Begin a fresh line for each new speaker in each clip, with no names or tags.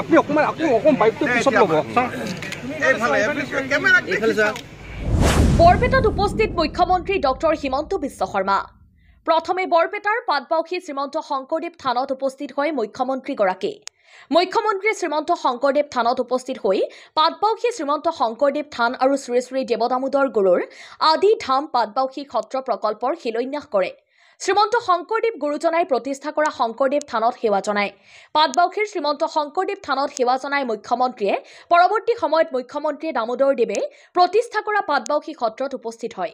আপনি অকমান বাইকটো পিছত ল'ব
বৰপেটাত উপস্থিত মুখ্যমন্ত্ৰী ডক্টৰ হিমন্ত বিশ্ব শৰ্মা প্ৰথমে বৰপেটাৰ পাটবাউসী শ্ৰীমন্ত শংকৰদেৱ থানত উপস্থিত হয় মুখ্যমন্ত্ৰীগৰাকী মুখ্যমন্ত্ৰী শ্ৰীমন্ত শংকৰদেৱ থানত উপস্থিত হৈ পাটবাউসী শ্ৰীমন্ত শংকৰদেৱ থান আৰু শ্ৰী শ্ৰী দেৱদামোদৰ গুৰুৰ আদি ধাম পাটবাউসী সত্ৰ প্ৰকল্পৰ শিলান্যাস কৰে শ্ৰীমন্ত শংকৰদেৱ গুৰুজনাই প্ৰতিষ্ঠা কৰা শংকৰদেৱ থানত সেৱা জনায় পাটবাউসীৰ শ্ৰীমন্ত শংকৰদেৱ থানত সেৱা জনায় মুখ্যমন্ত্ৰীয়ে পৰৱৰ্তী সময়ত মুখ্যমন্ত্ৰী দামোদৰ দেৱে প্ৰতিষ্ঠা কৰা পাটবাউসী সত্ৰত উপস্থিত হয়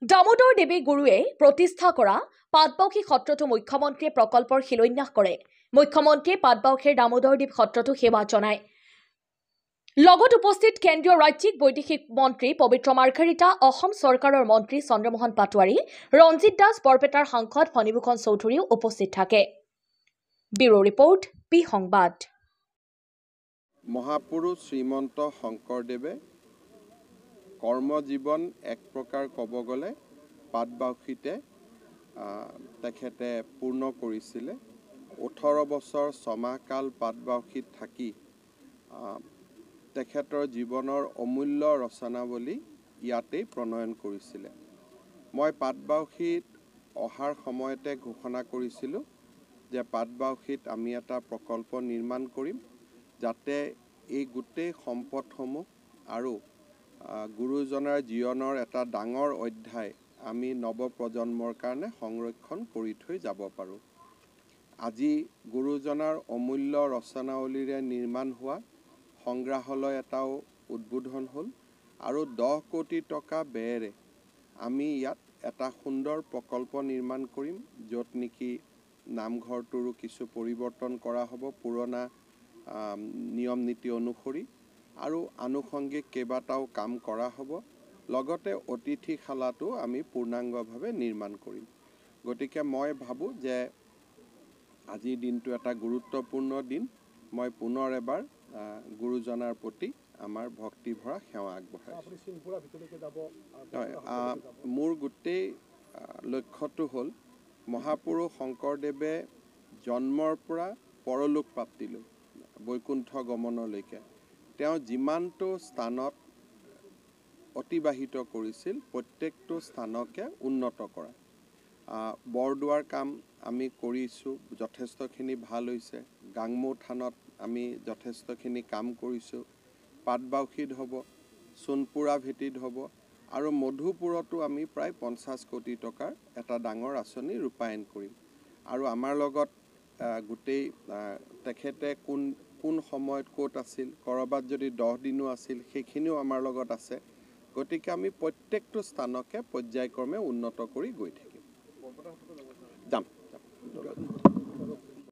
দামোদৰ দেৱে গুৰুৱে প্ৰতিষ্ঠা কৰা পাটবাউসী সত্ৰটো মুখ্যমন্ত্ৰীয়ে প্ৰকল্পৰ শিলান্যাস কৰে মুখ্যমন্ত্ৰীয়ে পাটবাউসীৰ দামোদৰ দেৱ সত্ৰটো সেৱা জনায় লগত উপস্থিত কেন্দ্ৰীয় ৰাজ্যিক বৈদেশিক মন্ত্ৰী পবিত্ৰ মাৰ্ঘাৰিটা অসম চৰকাৰৰ মন্ত্ৰী চন্দ্ৰমোহন পাটোৱাৰী ৰঞ্জিত দাস বৰপেটাৰ সাংসদ ফণীভূষণ চৌধুৰীও উপস্থিত থাকে ব্যুৰো ৰিপৰ্ট পি সংবাদ
মহাপুৰুষ শ্ৰীমন্ত শংকৰদেৱে কৰ্মজীৱন এক প্ৰকাৰ ক'ব গ'লে পাটবাউসীতে তেখেতে পূৰ্ণ কৰিছিলে 18 বছৰ ছমাহকাল পাটবাউসীত থাকি তেখেতৰ জীৱনৰ অমূল্য ৰচনাৱলী ইয়াতেই প্ৰণয়ন কৰিছিলে মই পাটবাউসীত অহাৰ সময়তে ঘোষণা কৰিছিলোঁ যে পাটবাউসীত আমি এটা প্ৰকল্প নিৰ্মাণ কৰিম যাতে এই গোটেই সম্পদসমূহ আৰু গুৰুজনাৰ জীৱনৰ এটা ডাঙৰ অধ্যায় আমি নৱপ্ৰজন্মৰ কাৰণে সংৰক্ষণ কৰি থৈ যাব পাৰোঁ আজি গুৰুজনাৰ অমূল্য ৰচনাৱলীৰে নিৰ্মাণ হোৱা সংগ্ৰহালয় এটাও উদ্বোধন হ'ল আৰু 10 কোটি টকা ব্যয়েৰে আমি ইয়াত এটা সুন্দৰ প্ৰকল্প নিৰ্মাণ কৰিম য'ত নেকি নামঘৰটোৰো কিছু পৰিৱৰ্তন কৰা হ'ব পুৰণা নিয়ম নীতি অনুসৰি আৰু আনুষংগিক কেইবাটাও কাম কৰা হ'ব লগতে অতিথিশালাটো আমি পূৰ্ণাংগভাৱে নিৰ্মাণ কৰিম গতিকে মই ভাবোঁ যে আজিৰ দিনটো এটা গুৰুত্বপূৰ্ণ দিন মই পুনৰ এবাৰ গুৰুজনাৰ প্ৰতি আমাৰ ভক্তি ভৰা সেৱা আগবঢ়াইছোঁ মোৰ গোটেই লক্ষ্যটো হ'ল মহাপুৰুষ শংকৰদেৱে জন্মৰ পৰা পৰলোক প্ৰাপ্তিলৈ বৈকুণ্ঠ গমনলৈকে তেওঁ যিমানটো স্থানত অতিবাহিত কৰিছিল প্ৰত্যেকটো স্থানকে উন্নত কৰা বৰদোৱাৰ কাম আমি কৰিছোঁ যথেষ্টখিনি ভাল হৈছে গাংমু থানত আমি যথেষ্টখিনি কাম কৰিছোঁ পাটবাউসীত হ'ব সোণপুৰা ভেটিত হ'ব আৰু মধুপুৰতো আমি প্ৰায় 50 কোটি টকাৰ এটা ডাঙৰ আঁচনি ৰূপায়ণ কৰিম আৰু আমাৰ লগত গোটেই তেখেতে কোন সময়ত ক'ত আছিল কৰবাত যদি 10 দিনো আছিল সেইখিনিও আমাৰ লগত আছে গতিকে আমি প্ৰত্যেকটো স্থানকে পৰ্যায়ক্ৰমে উন্নত কৰি গৈ থাকিম যাম